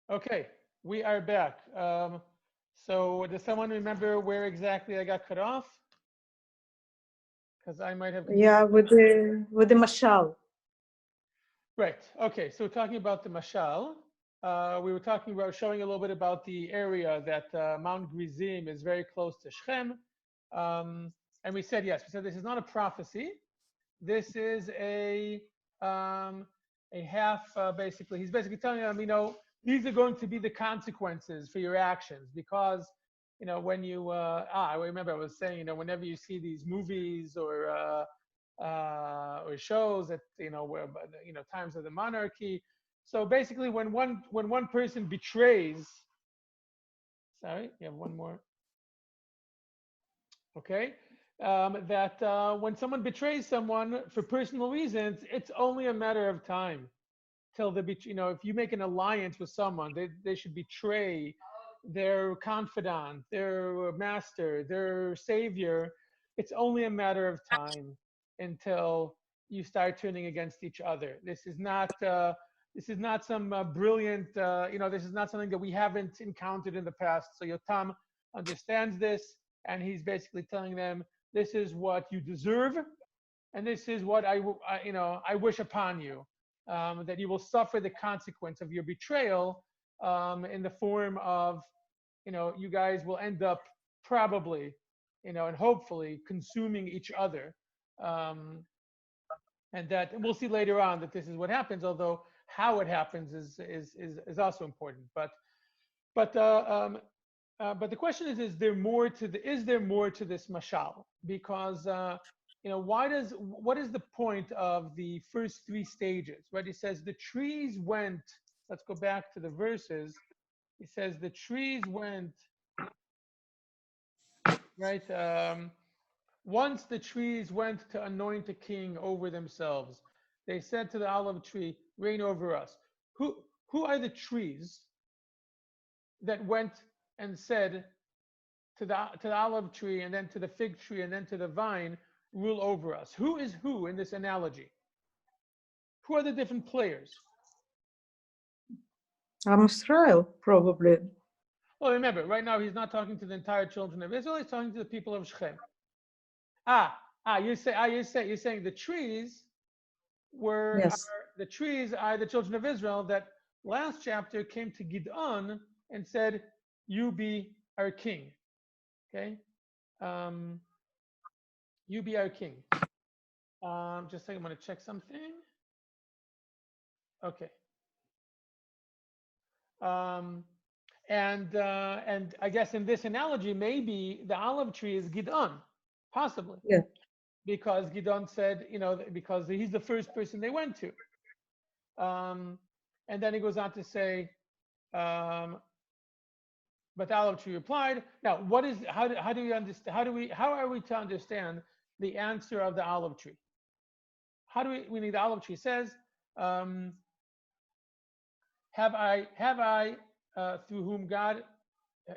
Okay, we are back. So does someone remember where exactly I got cut off? Because I might have Yeah, completely. with the mashal. Right. Okay. So talking about the mashal, we were talking about showing a little bit about the area that Mount Gerizim is very close to Shechem, and we said yes. We said this is not a prophecy. This is um, a half. Basically, he's basically telling them, these are going to be the consequences for your actions because when you I remember I was saying whenever you see these movies or shows that where times of the monarchy. So basically, when one person betrays, sorry, you have one more, okay, that when someone betrays someone for personal reasons, it's only a matter of time till if you make an alliance with someone, they should betray their confidant, their master, their savior. It's only a matter of time until you start turning against each other. This is not some brilliant, this is not something that we haven't encountered in the past. So Yotam understands this, and he's basically telling them, this is what you deserve, and this is what I wish upon you, that you will suffer the consequence of your betrayal, in the form of, you guys will end up probably, and hopefully consuming each other. Um, and that we'll see later on that this is what happens, although how it happens is also important. But the question is there more to this mashal? Because what is the point of the first three stages? Right? He says the trees went. Let's go back to the verses. He says the trees went, right. Once the trees went to anoint a king over themselves, they said to the olive tree, "Reign over us." Who are the trees that went and said to the olive tree, and then to the fig tree, and then to the vine, rule over us? Who is who in this analogy? Who are the different players? Israel, probably. Well, remember, right now he's not talking to the entire children of Israel. He's talking to the people of Shechem. You're saying the trees Yes. the trees are the children of Israel that last chapter came to Gidon and said, "You be our king." Okay, um, you be our king. Just a second, I'm going to check something. Okay. Um, and I guess in this analogy, maybe the olive tree is Gidon, possibly, Yeah. because Gidon said, because he's the first person they went to. And then he goes on to say, um, but the olive tree replied. Now, how do we understand? How are we to understand the answer of the olive tree? How do we need the olive tree says, um, have I through whom God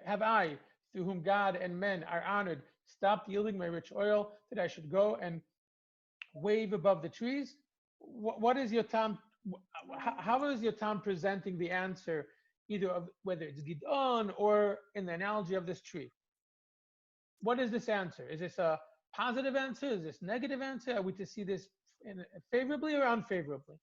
have I through whom God and men are honored stopped yielding my rich oil that I should go and wave above the trees? What is your Yotam? How is your Yotam presenting the answer, either of whether it's Gidon or in the analogy of this tree? What is this answer? Is this a positive answer? Is this negative answer? Are we to see this favorably or unfavorably?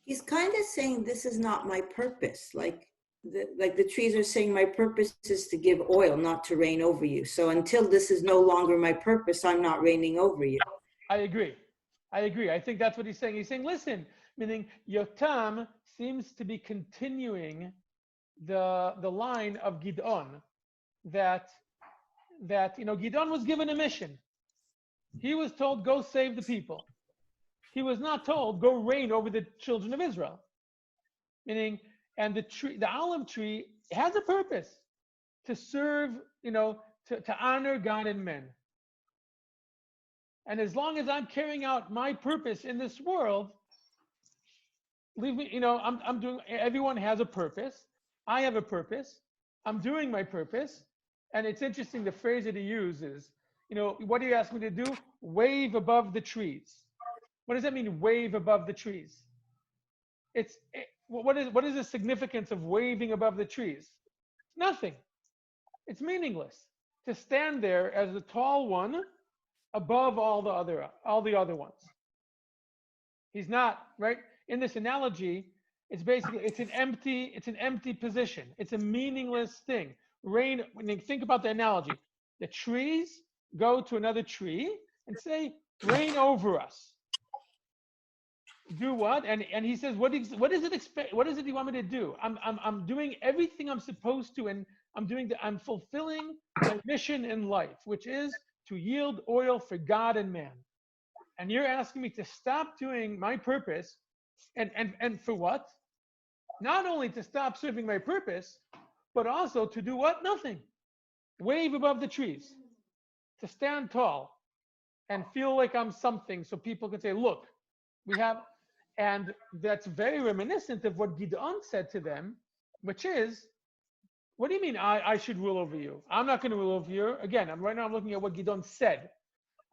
He's kind of saying this is not my purpose. Like the trees are saying, my purpose is to give oil, not to reign over you. So until this is no longer my purpose, I'm not reigning over you. I agree. I think that's what he's saying. He's saying, listen, meaning Yotam seems to be continuing the line of Gidon, that Gidon was given a mission. He was told, go save the people. He was not told, go reign over the children of Israel. Meaning, and the olive tree has a purpose, to serve, to honor God and men. And as long as I'm carrying out my purpose in this world, leave me, I'm doing, everyone has a purpose. I have a purpose. I'm doing my purpose. And it's interesting, the phrase that he uses, what do you ask me to do? Wave above the trees. What does that mean, wave above the trees? what is the significance of waving above the trees? Nothing. It's meaningless to stand there as the tall one above all the other ones. He's not, right? In this analogy, it's an empty position. It's a meaningless thing. Rain, when you think about the analogy, the trees go to another tree and say, rain over us. Do what? And he says, what does it you want me to do? I'm doing everything I'm supposed to, and I'm fulfilling my mission in life, which is to yield oil for God and man. And you're asking me to stop doing my purpose, and for what? Not only to stop serving my purpose, but also to do what? Nothing. Wave above the trees, to stand tall and feel like I'm something, so people can say, look, we have. And that's very reminiscent of what Gideon said to them, which is, what do you mean I should rule over you? I'm not going to rule over you. Again, right now I'm looking at what Gideon said.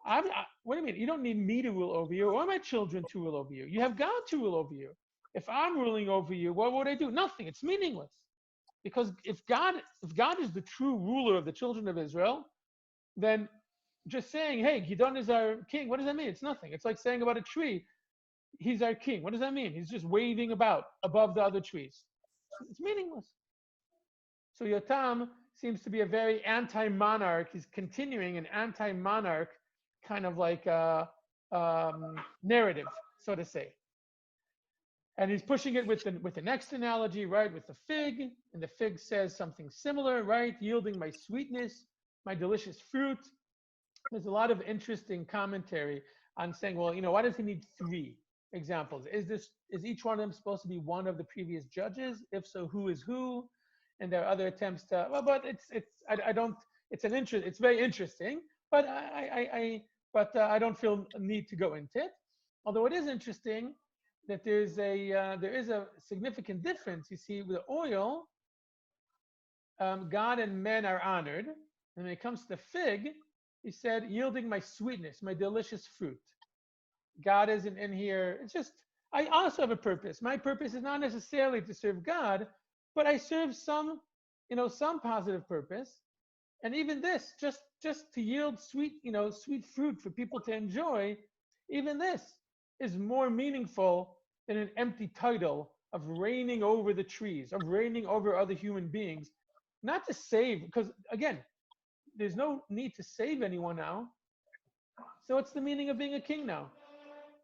What do you mean? You don't need me to rule over you or my children to rule over you. You have God to rule over you. If I'm ruling over you, what would I do? Nothing. It's meaningless. Because if God is the true ruler of the children of Israel, then just saying, hey, Gideon is our king, what does that mean? It's nothing. It's like saying about a tree, he's our king. What does that mean? He's just waving about above the other trees. It's meaningless. So Yotam seems to be a very anti-monarch. He's continuing an anti-monarch kind of like narrative, so to say. And he's pushing it with the next analogy, right? With the fig. And the fig says something similar, right? Yielding my sweetness, my delicious fruit. There's a lot of interesting commentary on saying, well, why does he need 3 examples? Is each one of them supposed to be one of the previous judges? If so, who is who? And there are other attempts to, well, but it's very interesting, but I don't feel a need to go into it. Although it is interesting that there is a significant difference. You see, with the oil, God and men are honored, and when it comes to the fig, he said, yielding my sweetness, my delicious fruit. God isn't in here. It's just, I also have a purpose. My purpose is not necessarily to serve God, but I serve some positive purpose. And even this, just to yield sweet fruit for people to enjoy, even this is more meaningful than an empty title of reigning over the trees, of reigning over other human beings. Not to save, because again, there's no need to save anyone now. So what's the meaning of being a king now?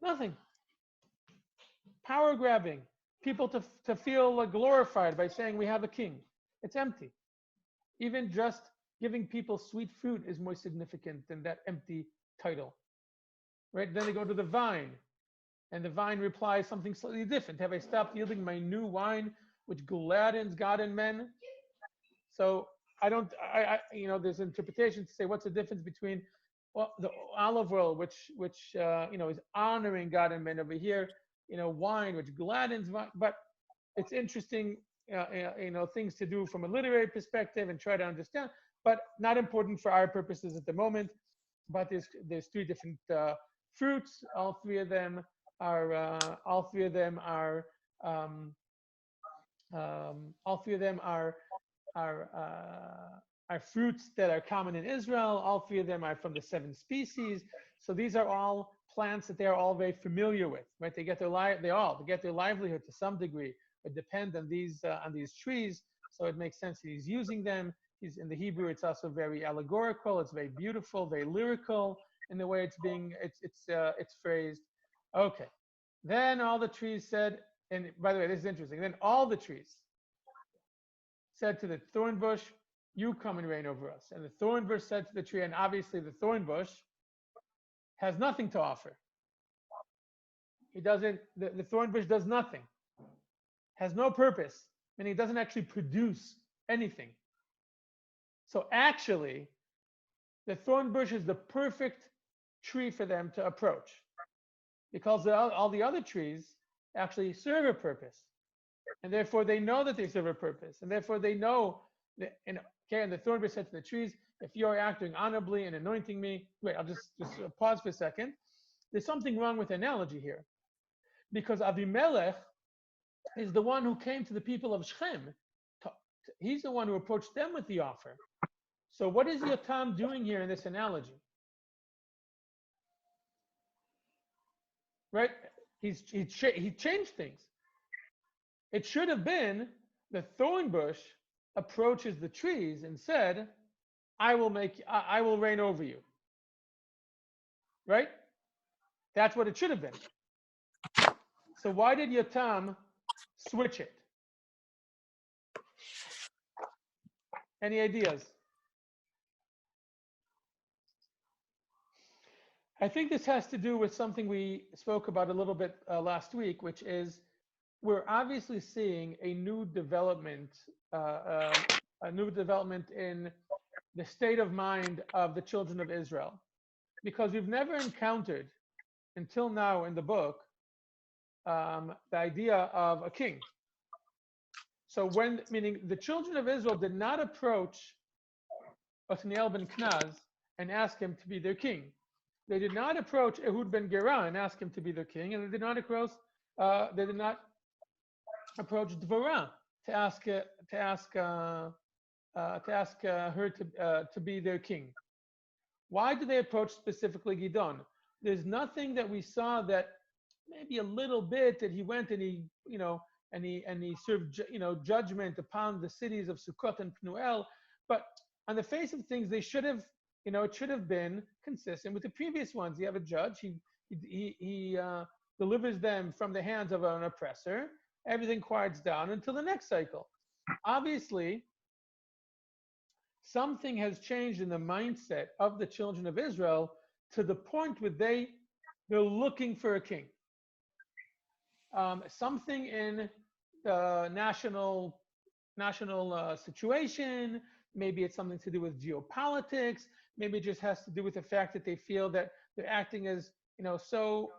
Nothing. Power grabbing, people to feel glorified by saying we have a king. It's empty. Even just giving people sweet fruit is more significant than that empty title. Right? Then they go to the vine, and the vine replies something slightly different. Have I stopped yielding my new wine, which gladdens God and men? So there's interpretation to say what's the difference between the olive oil, which is honoring God and men over here, wine, which gladdens, but it's interesting, things to do from a literary perspective and try to understand, but not important for our purposes at the moment. But there's 3 different fruits. All three of them are fruits that are common in Israel. All 3 of them are from the 7 species. So these are all plants that they are all very familiar with, right? They get their livelihood to some degree, but depend on these trees. So it makes sense that he's using them. He's in the Hebrew. It's also very allegorical. It's very beautiful, very lyrical in the way it's phrased. Okay. Then all the trees said, and by the way, this is interesting. Then all the trees said to the thorn bush, you come and reign over us. And the thorn bush said to the tree, and obviously the thorn bush has nothing to offer. The thorn bush does nothing, has no purpose, and it doesn't actually produce anything. So actually, the thorn bush is the perfect tree for them to approach, because all the other trees actually serve a purpose. And therefore they know that they serve a purpose. And therefore they know that, and the thorn bush said to the trees, if you're acting honorably and anointing me, wait, I'll just pause for a second. There's something wrong with the analogy here. Because Avimelech is the one who came to the people of Shechem. He's the one who approached them with the offer. So what is Yotam doing here in this analogy? Right? He changed things. It should have been the thorn bush approaches the trees and said, I will reign over you. Right? That's what it should have been. So why did Yotam switch it? Any ideas? I think this has to do with something we spoke about a little bit last week, which is we're obviously seeing a new development in the state of mind of the children of Israel, because we've never encountered until now in the book the idea of a king. So meaning the children of Israel did not approach Othniel ben Knaz and ask him to be their king. They did not approach Ehud ben Gera and ask him to be their king, and they did not approach Dvorah to ask her to be their king. Why do they approach specifically Gidon? There's nothing that we saw that maybe a little bit that he went and he served judgment upon the cities of Sukkot and Pnuel, but on the face of things, they should have, it should have been consistent with the previous ones. You have a judge, he delivers them from the hands of an oppressor, everything quiets down until the next cycle. Obviously, something has changed in the mindset of the children of Israel to the point where they're looking for a king. Something in the national situation, maybe it's something to do with geopolitics, maybe it just has to do with the fact that they feel that they're acting as so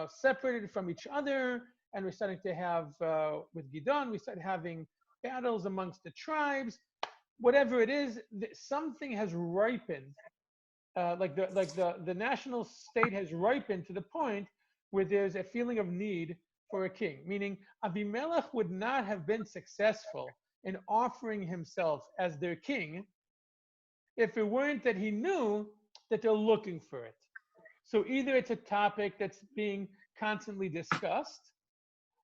separated from each other, and we're starting to have with Gidon, we start having battles amongst the tribes. Whatever it is, something has ripened. The national state has ripened to the point where there's a feeling of need for a king. Meaning, Avimelech would not have been successful in offering himself as their king if it weren't that he knew that they're looking for it. So either it's a topic that's being constantly discussed,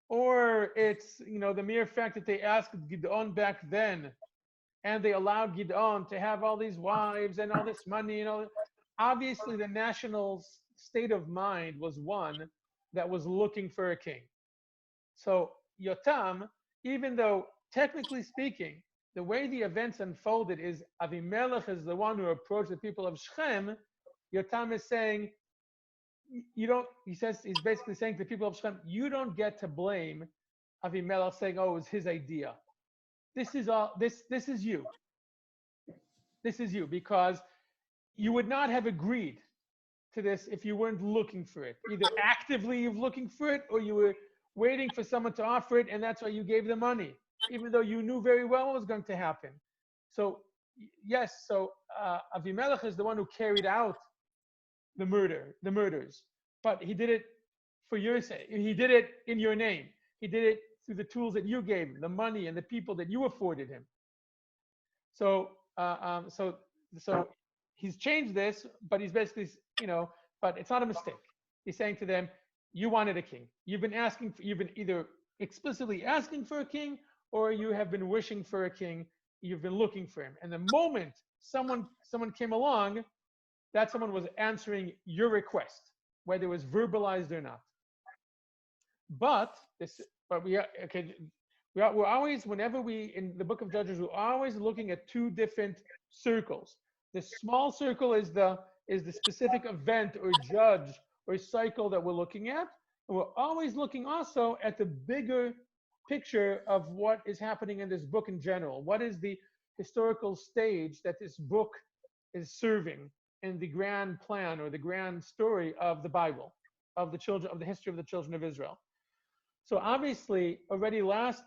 or it's the mere fact that they asked Gidon back then, and they allowed Gidon to have all these wives and all this money, obviously the national state of mind was one that was looking for a king. So Yotam, even though technically speaking, the way the events unfolded is Avimelech is the one who approached the people of Shechem, Yotam is saying, he's basically saying to the people of Shechem, you don't get to blame Avimelech, saying, oh, it was his idea. This is you. This is you, because you would not have agreed to this if you weren't looking for it. Either actively looking for it, or you were waiting for someone to offer it, and that's why you gave the money, even though you knew very well what was going to happen. So yes, Avimelech is the one who carried out the murders, but he did it for your sake. He did it in your name. He did it through the tools that you gave him, the money and the people that you afforded him. So he's changed this, but he's basically, but it's not a mistake. He's saying to them, you wanted a king. You've been either explicitly asking for a king, or you have been wishing for a king. You've been looking for him. And the moment someone came along, that someone was answering your request, whether it was verbalized or not. We're always, whenever in the book of Judges, we're always looking at two different circles. The small circle is the specific event or judge or cycle that we're looking at. And we're always looking also at the bigger picture of what is happening in this book in general. What is the historical stage that this book is serving in the grand plan or the grand story of the Bible, of the history of the children of Israel. So obviously, already last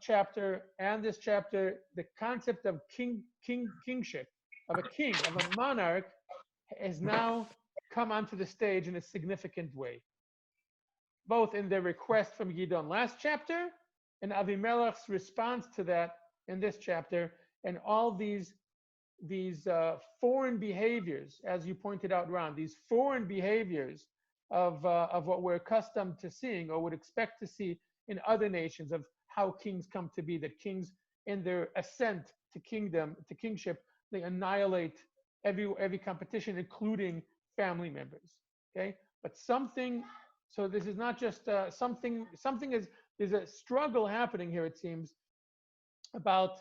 chapter and this chapter, the concept of kingship, of a king, of a monarch, has now come onto the stage in a significant way. both in their request from Gidon last chapter and Avimelech's response to that in this chapter, and all these foreign behaviors, as you pointed out, Ron, these foreign behaviors of what we're accustomed to seeing or would expect to see in other nations, of how kings come to be, that kings in their ascent to kingship, they annihilate every competition, including family members. Okay, but so this is not just something is, there's a struggle happening here, it seems, about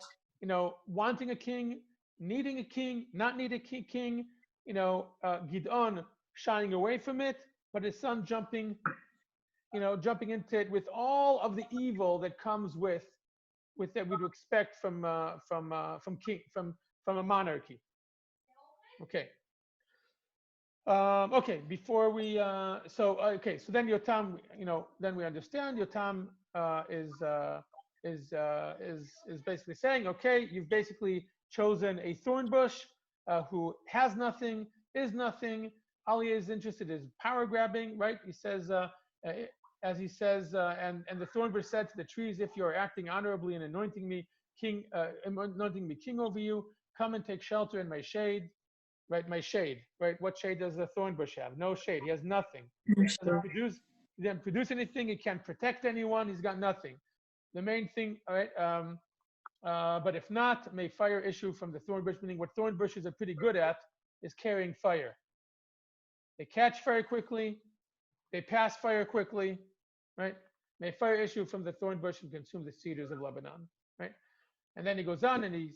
wanting a king, needing a king, not needing a king, Gidon shying away from it, but his son jumping into it with all of the evil that comes with that we'd expect from a monarchy. Okay. Okay. Before we so then Yotam, then we understand Yotam is basically saying, okay, you've basically chosen a thorn bush who has nothing, is nothing. Ali is interested in power grabbing, right? He says, as he says, and the thorn bush said to the trees, if you are acting honorably and anointing me king over you, come and take shelter in my shade, right? My shade, right? What shade does the thorn bush have? No shade. He has nothing. He doesn't produce anything. He can't protect anyone. He's got nothing. The main thing, all right. But if not, may fire issue from the thorn bush. Meaning, what thorn bushes are pretty good at is carrying fire. They catch fire quickly. They pass fire quickly, right? May fire issue from the thorn bush and consume the cedars of Lebanon, right? And then he goes on and he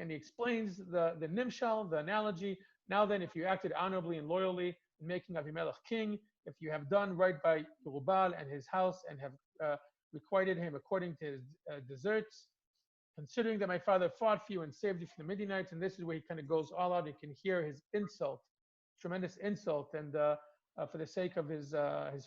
explains the nimshal, the analogy. Now then, if you acted honorably and loyally in making Avimelech king, if you have done right by Yerubal and his house and have requited him according to his deserts, considering that my father fought for you and saved you from the Midianites, and this is where he kind of goes all out. You can hear his insult, tremendous insult, and for the sake of his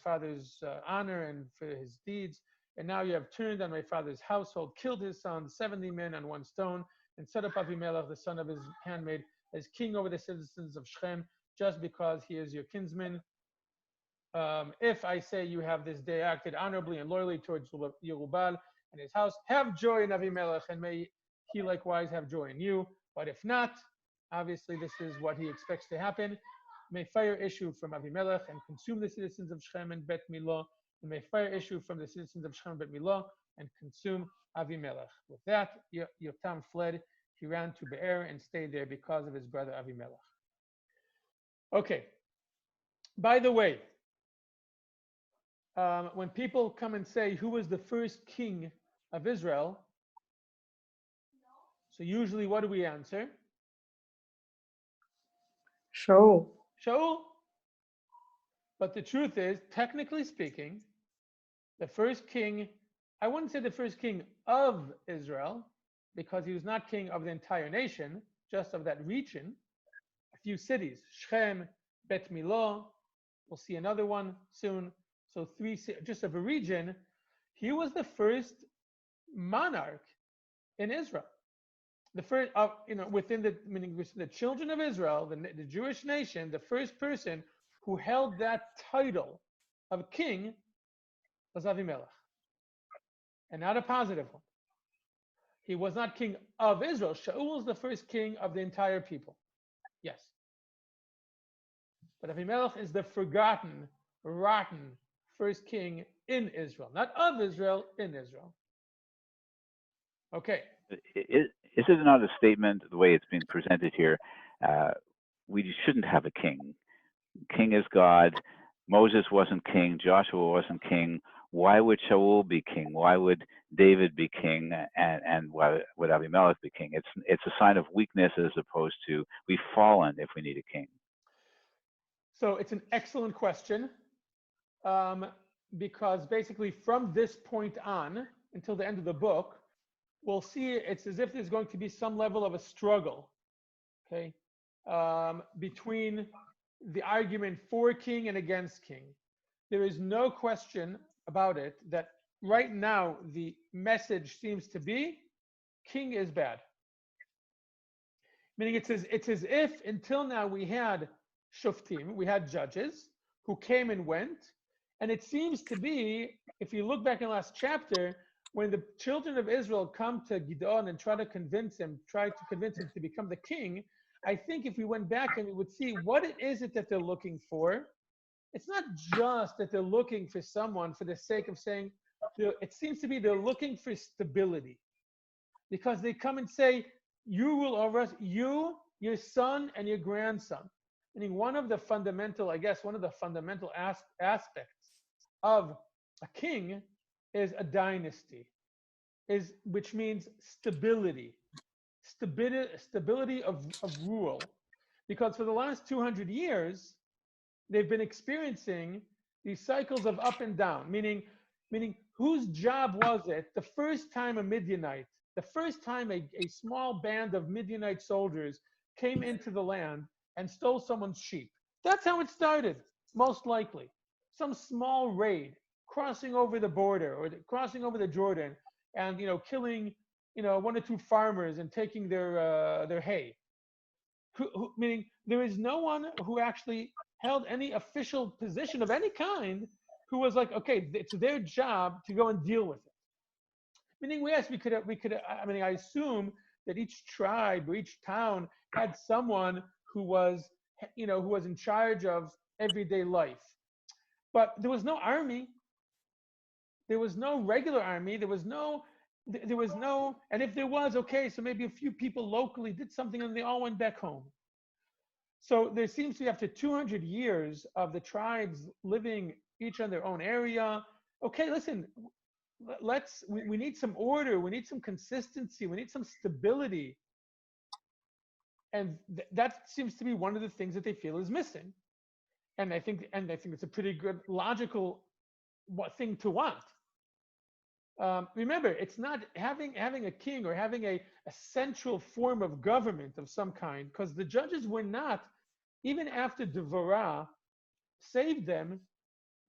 father's honor and for his deeds. And now you have turned on my father's household, killed his sons, 70 men on one stone, and set up Avimelech, the son of his handmaid, as king over the citizens of Shechem, just because he is your kinsman. If I say you have this day acted honorably and loyally towards Yerubal and his house, have joy in Avimelech, and may he likewise have joy in you. But if not, obviously this is what he expects to happen. May fire issue from Avimelech and consume the citizens of Shechem and Bet Milah. And may fire issue from the citizens of Shechem and Bet Milah and consume Avimelech. With that, Yotam fled. He ran to Be'er and stayed there because of his brother Avimelech. Okay. By the way, when people come and say, who was the first king of Israel? So usually what do we answer? Shaul. Shaul. But the truth is, technically speaking, the first king, I wouldn't say the first king of Israel, because he was not king of the entire nation, just of that region. A few cities, Shechem, Bet Milah, we'll see another one soon. So three, just of a region. He was the first monarch in Israel. The first, within the children of Israel, the Jewish nation, the first person who held that title of king was Avimelech, and not a positive one. He was not king of Israel. Shaul was the first king of the entire people. Yes. But Avimelech is the forgotten, rotten first king in Israel, not of Israel, in Israel. Okay. Is it not a statement, the way it's being presented here, we shouldn't have a king? King is God. Moses wasn't king. Joshua wasn't king. Why would Shaul be king? Why would David be king? And why would Abimelech be king? It's a sign of weakness as opposed to we've fallen if we need a king. So it's an excellent question, because basically from this point on until the end of the book, we'll see it's as if there's going to be some level of a struggle, okay, between the argument for king and against king. There is no question about it that right now the message seems to be king is bad. Meaning it's as if until now we had Shoftim, we had judges who came and went, And it seems to be, if you look back in the last chapter, when the children of Israel come to Gideon and try to convince him to become the king, I think if we went back and we would see what it is that they're looking for, it's not just that they're looking for someone for the sake of saying, it seems to be they're looking for stability. Because they come and say, you rule over us, you, your son, and your grandson. Meaning one of the fundamental aspects of a king is a dynasty, which means stability of rule. Because for the last 200 years, they've been experiencing these cycles of up and down, meaning whose job was it the first time the first time a small band of Midianite soldiers came into the land and stole someone's sheep? That's how it started, most likely. Some small raid, crossing over the border or crossing over the Jordan and, killing, one or two farmers and taking their hay. Meaning there is no one who actually held any official position of any kind who was like, okay, it's their job to go and deal with it. Meaning, yes, we could. I mean, I assume that each tribe or each town had someone who was in charge of everyday life. But there was no army. There was no regular army. There was no, and if there was, okay, so maybe a few people locally did something and they all went back home. So there seems to be, after 200 years of the tribes living each in their own area, okay, listen, we need some order, we need some consistency, we need some stability. And that seems to be one of the things that they feel is missing. And I think it's a pretty good logical thing to want. Remember, it's not having a king or having a central form of government of some kind, because the judges were not, even after Devorah saved them,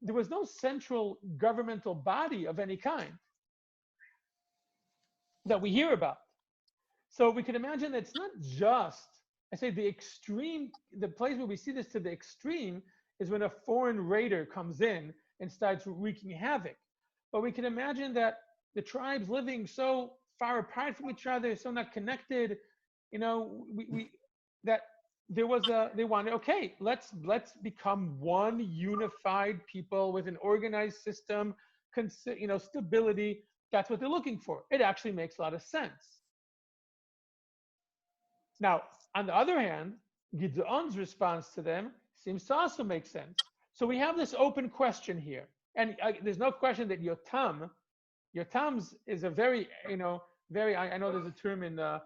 there was no central governmental body of any kind that we hear about. So we can imagine that it's not just, I say the extreme, the place where we see this to the extreme is when a foreign raider comes in and starts wreaking havoc. But we can imagine that the tribes living so far apart from each other, so not connected, that there was they wanted, okay, let's become one unified people with an organized system, stability. That's what they're looking for. It actually makes a lot of sense. Now, on the other hand, Gideon's response to them seems to also make sense. So we have this open question here, and there's no question that Yotam's is a very, very. I know there's a term in the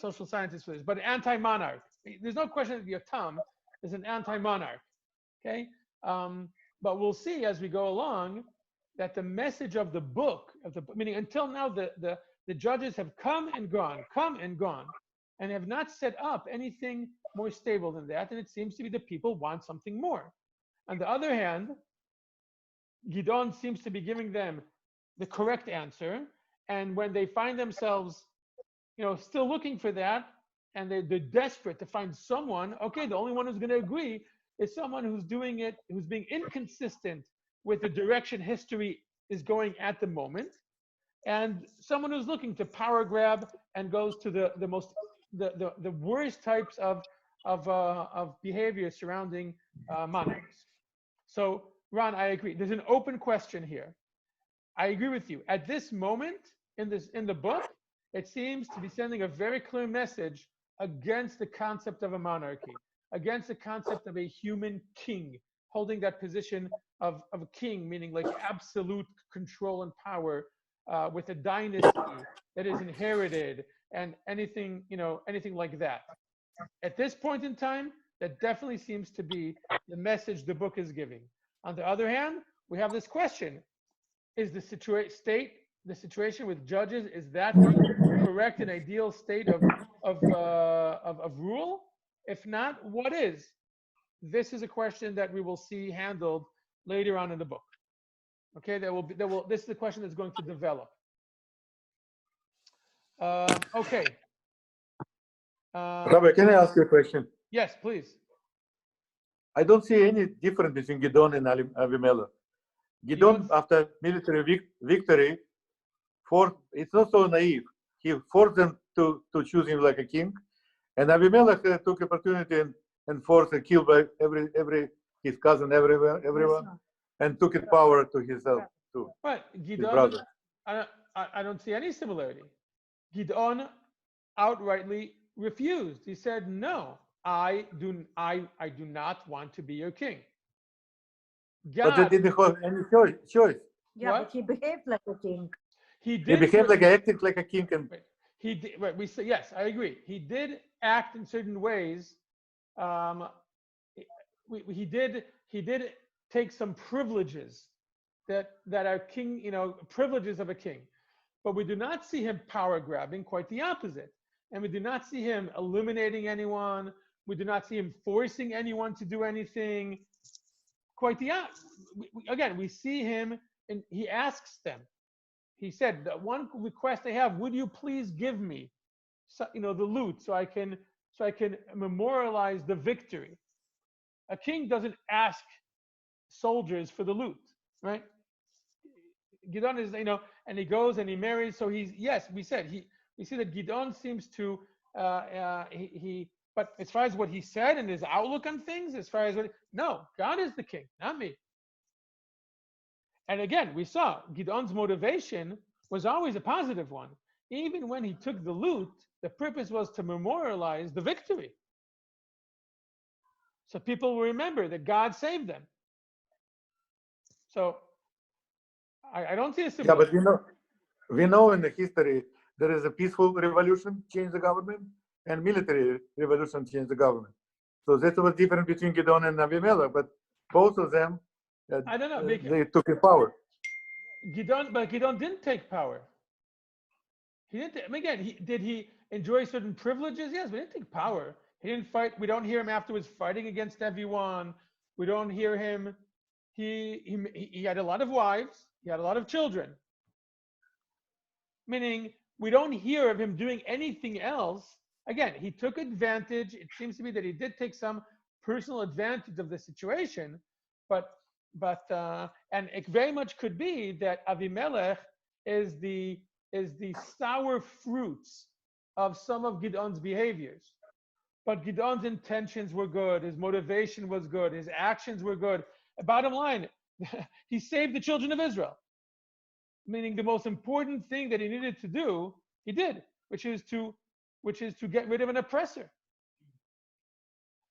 social sciences for this, but anti-monarch. There's no question that Yotam is an anti-monarch. Okay, but we'll see as we go along that the message of the book, meaning until now, the judges have come and gone, and have not set up anything more stable than that. And it seems to be the people want something more. On the other hand, Gideon seems to be giving them the correct answer. And when they find themselves, still looking for that, and they're desperate to find someone, okay, the only one who's going to agree is someone who's doing it, who's being inconsistent with the direction history is going at the moment, and someone who's looking to power grab and goes to the worst types of behavior surrounding monarchs. So, Ron, I agree. There's an open question here. I agree with you. At this moment in the book, it seems to be sending a very clear message against the concept of a monarchy, against the concept of a human king holding that position of a king, meaning like absolute control and power, with a dynasty that is inherited and anything like that. At this point in time, that definitely seems to be the message the book is giving. On the other hand, we have this question: is the situation with judges, is that the correct and ideal state of rule? If not, what is? This is a question that we will see handled later on in the book. Okay, this is the question that's going to develop. Okay. Rabbi, can I ask you a question? Yes, please. I don't see any difference between Gideon and Avimelech. Gideon, after military victory, it's not so naive. He forced them to choose him like a king, and Avimelech took opportunity and forced and killed by every his cousin, everyone, and took it power to himself too. But His Gideon, brother. I don't see any similarity. Gideon outrightly refused. He said, "No, I do not want to be your king." But they God, didn't have any choice. Yeah, What? but he behaved like a king. he He did. became like acting like a king, and Right. He did. Right. We say yes. I agree. He did act in certain ways. He did. He did take some privileges that are king. Privileges of a king. But we do not see him power grabbing. Quite the opposite. And we do not see him eliminating anyone. We do not see him forcing anyone to do anything. Quite the opposite. Again, we see him, and he asks them. He said, "The one request I have, would you please give me, the loot, so I can memorialize the victory." A king doesn't ask soldiers for the loot, right? Gideon is, and he goes and he marries. So we see that Gideon seems to, but as far as what he said and his outlook on things, no, God is the king, not me. And again, we saw Gideon's motivation was always a positive one. Even when he took the loot, the purpose was to memorialize the victory. So people will remember that God saved them. So I don't see a yeah, similarity. but we know in the history there is a peaceful revolution change the government, and military revolution change the government. So that's was different between Gideon and Avimelech, but both of them I don't know. they took the power. Gideon didn't take power. He didn't. Again, did he enjoy certain privileges? Yes, but he didn't take power. He didn't fight. We don't hear him afterwards fighting against everyone. We don't hear him. He had a lot of wives. He had a lot of children. Meaning, we don't hear of him doing anything else. Again, he took advantage. It seems to me that he did take some personal advantage of the situation, but and it very much could be that Avimelech is the sour fruits of some of Gideon's behaviors. But Gideon's intentions were good. His motivation was good. His actions were good. Bottom line, he saved the children of Israel. Meaning the most important thing that he needed to do, he did, which is to get rid of an oppressor.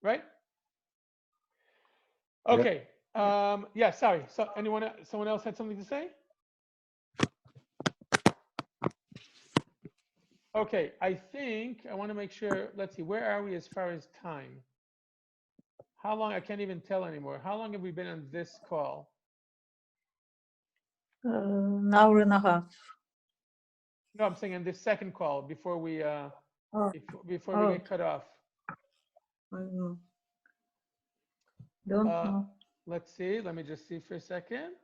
Right? Okay. Yeah, sorry. So someone else had something to say? Okay, I think I want to make sure. Let's see, where are we as far as time? How long? I can't even tell anymore. How long have we been on this call? An hour and a half. No, I'm saying on this second call before we before we get cut off. I don't know. Don't know. Let's see. Let me just see for a second.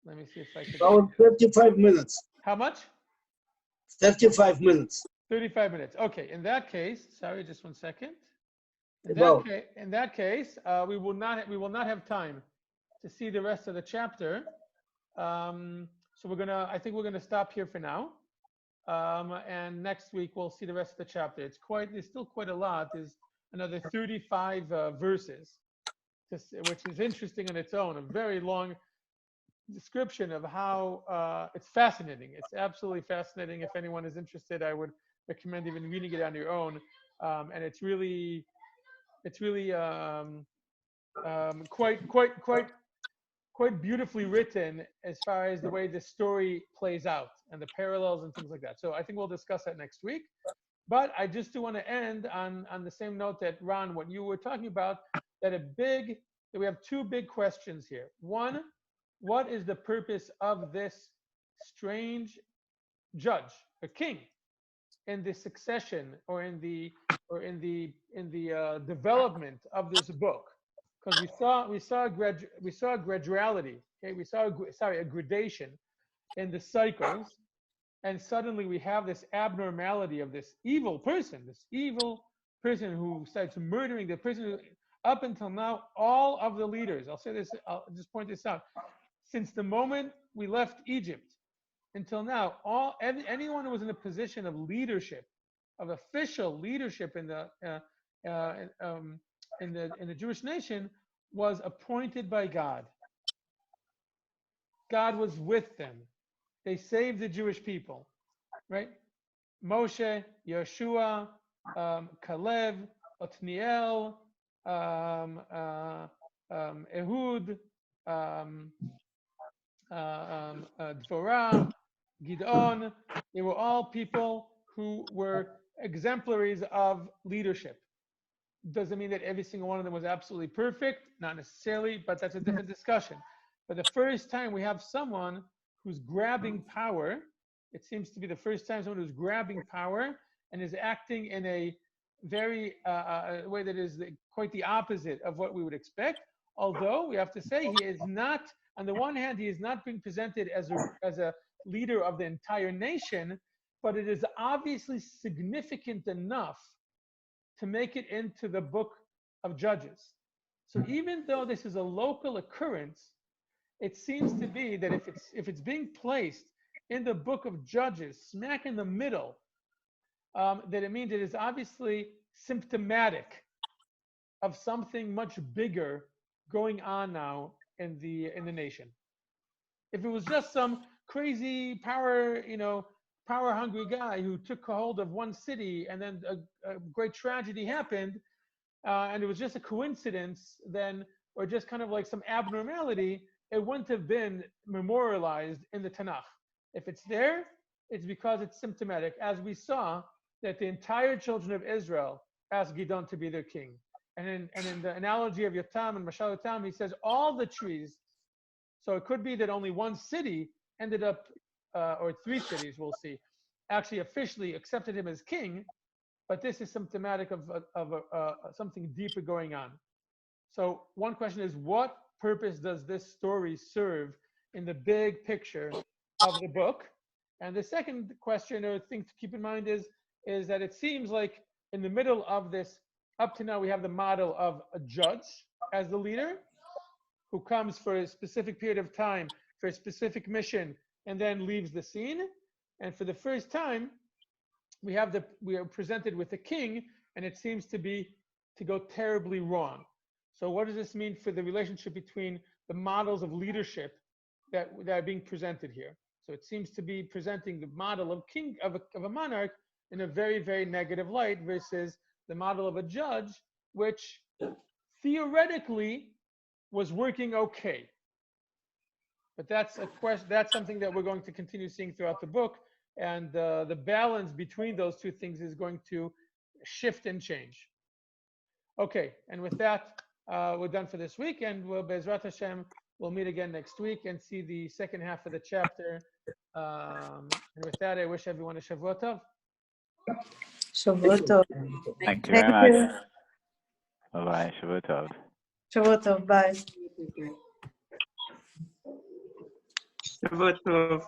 Let me see if I can. About 35 minutes. How much? 35 minutes. 35 minutes. Okay. In that case, sorry, just 1 second. In that case, we will not have time to see the rest of the chapter. So I think we're gonna stop here for now. And next week we'll see the rest of the chapter. There's still quite a lot. There's another 35 verses, which is interesting on its own. A very long description of how it's fascinating. It's absolutely fascinating. If anyone is interested, I would recommend even reading it on your own. And it's really quite beautifully written as far as the way the story plays out and the parallels and things like that. So I think we'll discuss that next week. But I just do want to end on the same note that Ron, what you were talking about, that we have two big questions here. One, what is the purpose of this strange judge, a king, in the succession or in the development of this book? Because we saw a graduality. Okay, we saw a gradation in the cycles, and suddenly we have this abnormality of this evil person who starts murdering the person. up until now, all of the leaders, I'll just point this out, since the moment we left Egypt until now, anyone who was in a position of leadership, of official leadership in the Jewish nation, was appointed by God. God was with them. They saved the Jewish people, right? Moshe, Yeshua, Caleb, Othniel, Ehud, Dvorah, Gidon. They were all people who were exemplaries of leadership. Doesn't mean that every single one of them was absolutely perfect, not necessarily, but that's a different discussion. For the first time, we have someone who's grabbing power. It seems to be the first time someone who's grabbing power and is acting in a very way that is quite the opposite of what we would expect. Although we have to say he is not, on the one hand, he is not being presented as a leader of the entire nation, but it is obviously significant enough to make it into the book of Judges. So even though this is a local occurrence, it seems to be that if it's being placed in the book of Judges, smack in the middle, that it means it is obviously symptomatic of something much bigger going on now in the nation. If it was just some crazy power hungry guy who took hold of one city and then a great tragedy happened, and it was just a coincidence, then, or just kind of like some abnormality, it wouldn't have been memorialized in the Tanakh. If it's there, it's because it's symptomatic, as we saw that the entire children of Israel asked Gidon to be their king. And in the analogy of Yotam and Mashal Yotam, he says all the trees. So it could be that only one city ended up, or three cities, we'll see, actually officially accepted him as king, but this is symptomatic of something deeper going on. So one question is, what purpose does this story serve in the big picture of the book? And the second question or thing to keep in mind is that it seems like in the middle of this, up to now, we have the model of a judge as the leader who comes for a specific period of time, for a specific mission, and then leaves the scene. And for the first time, we are presented with a king, and it seems to go terribly wrong. So what does this mean for the relationship between the models of leadership that are being presented here? So it seems to be presenting the model of a monarch in a very, very negative light versus the model of a judge, which theoretically was working okay. But that's a question. That's something that we're going to continue seeing throughout the book, and the balance between those two things is going to shift and change. Okay, and with that, we're done for this week, and Be'ezrat Hashem, we'll meet again next week and see the second half of the chapter. And with that, I wish everyone a Shavua Tov. Shavua Tov. Thank you very much. Bye-bye. Shavua Tov. Shavua Tov. Bye. Shavua Tov.